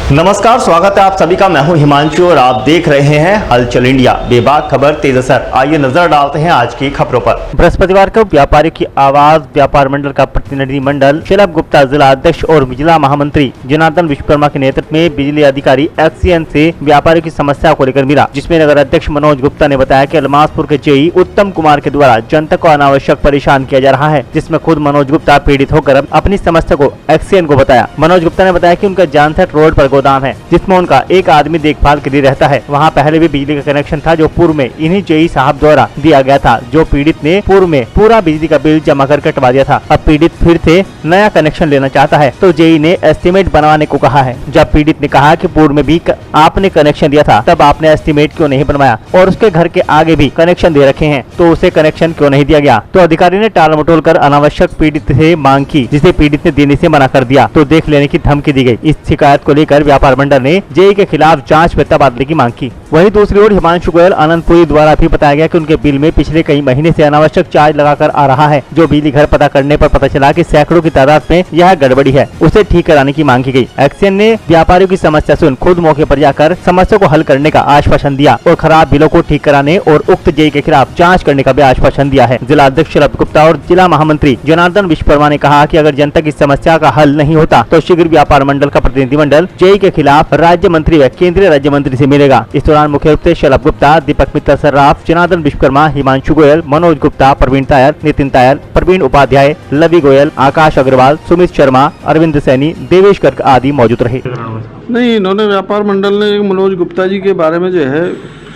नमस्कार, स्वागत है आप सभी का। मैं हूं हिमांशु और आप देख रहे हैं हलचल इंडिया। बेबाक खबर तेज असर। आइए नजर डालते हैं आज की खबरों पर। बृहस्पतिवार को व्यापारियों की आवाज व्यापार मंडल का प्रतिनिधिमंडल शलभ गुप्ता जिला अध्यक्ष और जिला महामंत्री जनार्दन विश्वकर्मा के नेतृत्व में बिजली अधिकारी एक्सीएन से व्यापारियों की समस्या को लेकर मिला, जिसमें नगर अध्यक्ष मनोज गुप्ता ने बताया कि अलमासपुर के जेई उत्तम कुमार के द्वारा जनता को अनावश्यक परेशान किया जा रहा है, जिसमें खुद मनोज गुप्ता पीड़ित होकर अपनी समस्या को एक्सीएन को बताया। मनोज गुप्ता ने बताया कि उनका जानसेट रोड पर गोदाम है जिसमें उनका एक आदमी देखभाल के लिए रहता है। वहां पहले भी बिजली का कनेक्शन था जो पूर्व में इन्हीं जेई साहब द्वारा दिया गया था, जो पीड़ित ने पूर्व में पूरा बिजली का बिल जमा कर कटवा दिया था। अब पीड़ित फिर से नया कनेक्शन लेना चाहता है तो जेई ने एस्टीमेट बनवाने को कहा है। जब पीड़ित ने कहा कि पूर्व में भी आपने कनेक्शन दिया था तब आपने एस्टीमेट क्यों नहीं बनवाया और उसके घर के आगे भी कनेक्शन दे रखे हैं तो उसे कनेक्शन क्यों नहीं दिया गया, तो अधिकारी ने टाल मटोल कर अनावश्यक पीड़ित से मांग की, जिसे पीड़ित ने देने से मना कर दिया तो देख लेने की धमकी दी गई। इस शिकायत को लेकर व्यापार मंडल ने जेई के खिलाफ जांच में तबादले की मांग की। वहीं दूसरी ओर हिमांशु गोयल आनंदपुरी द्वारा भी बताया गया कि उनके बिल में पिछले कई महीने से अनावश्यक चार्ज लगाकर आ रहा है, जो बिजली घर पता करने पर पता चला कि सैकड़ों की तादाद में यह गड़बड़ी है, उसे ठीक कराने की मांग की गई। एक्सीएन ने व्यापारियों की समस्या सुन खुद मौके पर जाकर समस्या को हल करने का आश्वासन दिया और खराब बिलों को ठीक कराने और उक्त जेई के खिलाफ जाँच करने का भी आश्वासन दिया है। जिला अध्यक्ष शलभ गुप्ता और जिला महामंत्री जनार्दन विश्वकर्मा ने कहा कि अगर जनता की समस्या का हल नहीं होता तो शीघ्र व्यापार मंडल का प्रतिनिधिमंडल जेई के खिलाफ राज्य मंत्री व केंद्रीय राज्य मंत्री से मिलेगा। इस दौरान मुख्य रूप से शलभ गुप्ता, दीपक मित्तल सर्राफ, जनार्दन विश्वकर्मा, हिमांशु गोयल, मनोज गुप्ता, प्रवीण तायल, नितिन तायल, प्रवीण उपाध्याय, लवी गोयल, आकाश अग्रवाल, सुमित शर्मा, अरविंद सैनी, देवेश गर्ग आदि मौजूद रहे। नहीं, इन्होंने व्यापार मंडल ने मनोज गुप्ता जी के बारे में जो है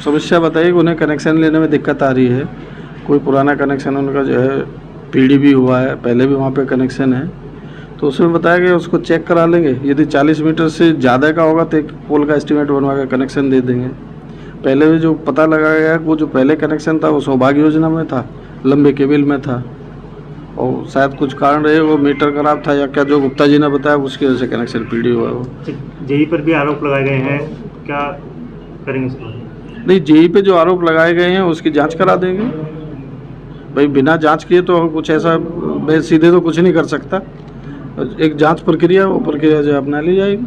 समस्या बताई कि उन्हें कनेक्शन लेने में दिक्कत आ रही है। कोई पुराना कनेक्शन उनका जो है पीढ़ी भी हुआ है, पहले भी वहाँ पे कनेक्शन है, तो उसमें बताया कि उसको चेक करा लेंगे। यदि 40 मीटर से ज़्यादा का होगा तो एक पोल का एस्टीमेट बनवा कर कनेक्शन दे देंगे। पहले भी जो पता लगाया गया वो जो पहले कनेक्शन था वो सौभाग्य योजना में था, लंबे केबल में था, और शायद कुछ कारण रहे वो मीटर खराब था या क्या, जो गुप्ता जी ने बताया उसकी वजह से कनेक्शन पीढ़ी हुआ। वो जेई पर भी आरोप लगाए गए हैं, क्या करेंगे? नहीं, जेई पे जो आरोप लगाए गए हैं उसकी जांच करा देंगे। भाई बिना जांच किए तो कुछ ऐसा मैं सीधे तो कुछ नहीं कर सकता। एक जांच प्रक्रिया, वो प्रक्रिया जो अपना ली जाएगी,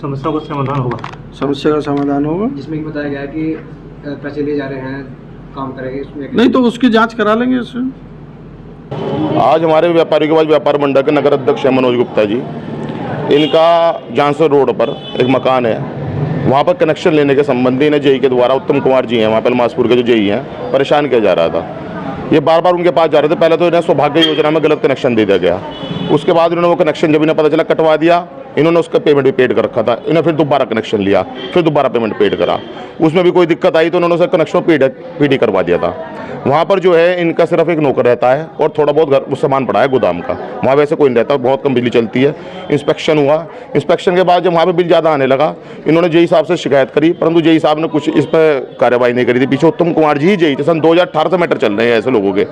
समस्या का समाधान होगा। समस्या का समाधान होगा, जिसमें कि बताया गया कि पैसे ले जा रहे हैं, काम करेंगे इसमें। नहीं तो उसकी जांच करा लेंगे इसमें। आज हमारे व्यापारियों के पास व्यापार मंडल के नगर अध्यक्ष है मनोज गुप्ता जी। इनका जानसर रोड पर एक मकान है, वहाँ पर कनेक्शन लेने के संबंधी ने जेई के द्वारा उत्तम कुमार जी हैं, वहाँ पर अलमासपुर के जो जेई हैं, परेशान किया जा रहा था। ये बार बार उनके पास जा रहे थे। पहले तो इन्हें सौभाग्य योजना में गलत कनेक्शन दे दिया गया, उसके बाद इन्होंने वो कनेक्शन जब इन्हें पता चला कटवा दिया। इन्होंने उसका पेमेंट भी पेड कर रखा था, इन्हें फिर दोबारा कनेक्शन लिया, फिर दोबारा पेमेंट पेड करा, उसमें भी कोई दिक्कत आई तो उन्होंने उसका कनेक्शन पीडी करवा दिया था। वहाँ पर जो है इनका सिर्फ एक नौकर रहता है और थोड़ा बहुत घर सामान पड़ा है गोदाम का, वहाँ वैसे कोई नहीं रहता, बहुत कम बिजली चलती है। इंस्पेक्शन हुआ, इंस्पेक्शन के बाद जब वहाँ पर बिल ज़्यादा आने लगा, इन्होंने जेई साहब से शिकायत करी, परंतु जेई साहब ने कुछ इस पर कार्रवाई नहीं करी थी। पीछे उत्तम कुमार जी ही जेई थे, सन 2018 से मैटर चल रहे हैं ऐसे लोगों के।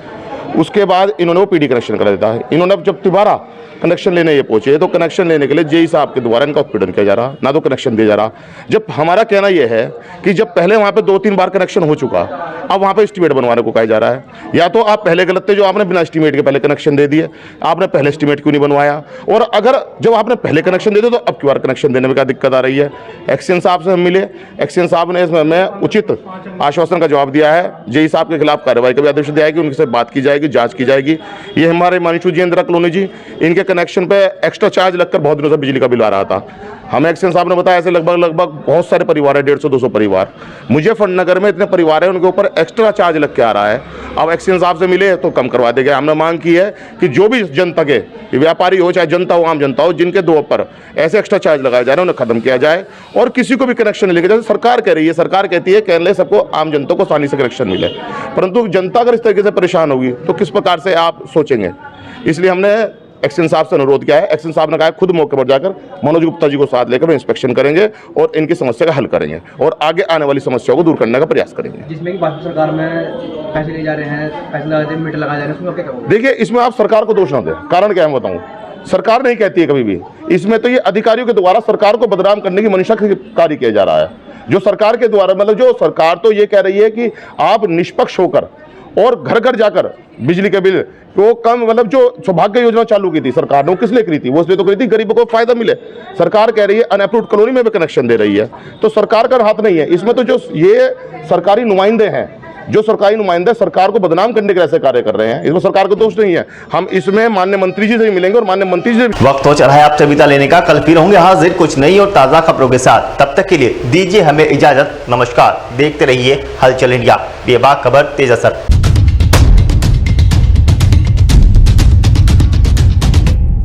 उसके बाद इन्होंने वो पीडी कनेक्शन करा देता है। इन्होंने जब दोबारा कनेक्शन लेने ये पहुंचे तो कनेक्शन लेने के लिए जेई साहब के द्वारा इनका उत्पीड़न किया जा रहा, ना तो कनेक्शन दिया जा रहा। जब हमारा कहना यह है कि जब पहले वहाँ पे 2-3 बार कनेक्शन हो चुका, अब वहाँ पे एस्टीमेट बनवाने को कहा जा रहा है। या तो आप पहले गलत थे जो आपने बिना एस्टीमेट के पहले कनेक्शन दे दिए, आपने पहले एस्टीमेट क्यों नहीं बनवाया, और अगर जब आपने पहले कनेक्शन दे दिया तो अब क्यों बार कनेक्शन देने में क्या दिक्कत आ रही है। एक्सीएन साहब से हम मिले, एक्सीएन साहब ने इसमें उचित आश्वासन का जवाब दिया है। जेई साहब के खिलाफ कार्रवाई का भी आदेश दिया है कि उनसे बात की जाएगी, जाँच की जाएगी। ये हमारे मानिशु जी इंदिरा कॉलोनी जी, इनके कनेक्शन पे एक्स्ट्रा चार्ज लगकर बहुत दिनों से बिजली का बिल आ रहा था। हमें एक्सीएन साहब ने बताया ऐसे लगभग बहुत सारे परिवार है, 150-200 परिवार, मुजफ्फर नगर में इतने परिवार है, उनके ऊपर एक्स्ट्रा चार्ज लग के आ रहा है। अब एक्सीएन साहब से मिले तो कम करवा देंगे। हमने मांग की है कि जो भी जनता के व्यापारी हो, चाहे जनता हो, आम जनता हो, जिनके दो पर ऐसे एक्स्ट्रा चार्ज लगाए जा रहे हैं उन्हें खत्म किया जाए और किसी को भी कनेक्शन लेके जाए। सरकार कह रही है, सरकार कहती है कहने सबको, आम जनता को आसानी से कनेक्शन मिले, परंतु जनता अगर इस तरीके से परेशान होगी तो किस प्रकार से आप सोचेंगे। इसलिए हमने एक्सीएन साहब से अनुरोध किया है। एक्सीएन साहब ने कहा खुद मौके पर जाकर मनोज गुप्ता जी को साथ लेकर इंस्पेक्शन करेंगे और इनकी समस्या का हल करेंगे और आगे आने वाली समस्याओं को दूर करने का प्रयास करेंगे। जिसमें कि भाजपा सरकार में पैसे ले जा रहे हैं, पैसे लगा रहे हैं, मीटर लगाए जा रहे हैं, उसमें क्या कहोगे? देखिए, इसमें आप सरकार को दोष ना दें। कारण क्या है मैं बताऊं, सरकार नहीं कहती है कभी भी, इसमें तो ये अधिकारियों के द्वारा सरकार को बदनाम करने की मंशा से कार्य किया जा रहा है। जो सरकार के द्वारा, मतलब जो सरकार तो ये कह रही है कि आप निष्पक्ष होकर और घर घर जाकर बिजली के बिल वो कम, मतलब जो सौभाग्य योजना चालू की थी सरकार ने, वो किस लिए करी थी? वो इसलिए तो करी थी गरीबों को फायदा मिले। सरकार कह रही है अनअप्रूव्ड कॉलोनी में भी कनेक्शन दे रही है, तो सरकार का हाथ नहीं है इसमें। तो जो ये सरकारी नुमाइंदे हैं, जो सरकारी नुमाइंदे सरकार को बदनाम करने के ऐसे कार्य कर रहे हैं, इसमें सरकार को दोष नहीं है। हम इसमें माननीय मंत्री जी से भी मिलेंगे और माननीय मंत्री जी से वक्त हो चला है आपसे विदा लेने का। कल फिर होंगे हाजिर कुछ नई और ताज़ा खबरों के साथ। तब तक के लिए दीजिए हमें इजाजत। नमस्कार। देखते रहिए हलचल इंडिया, बेबाक खबर तेज असर।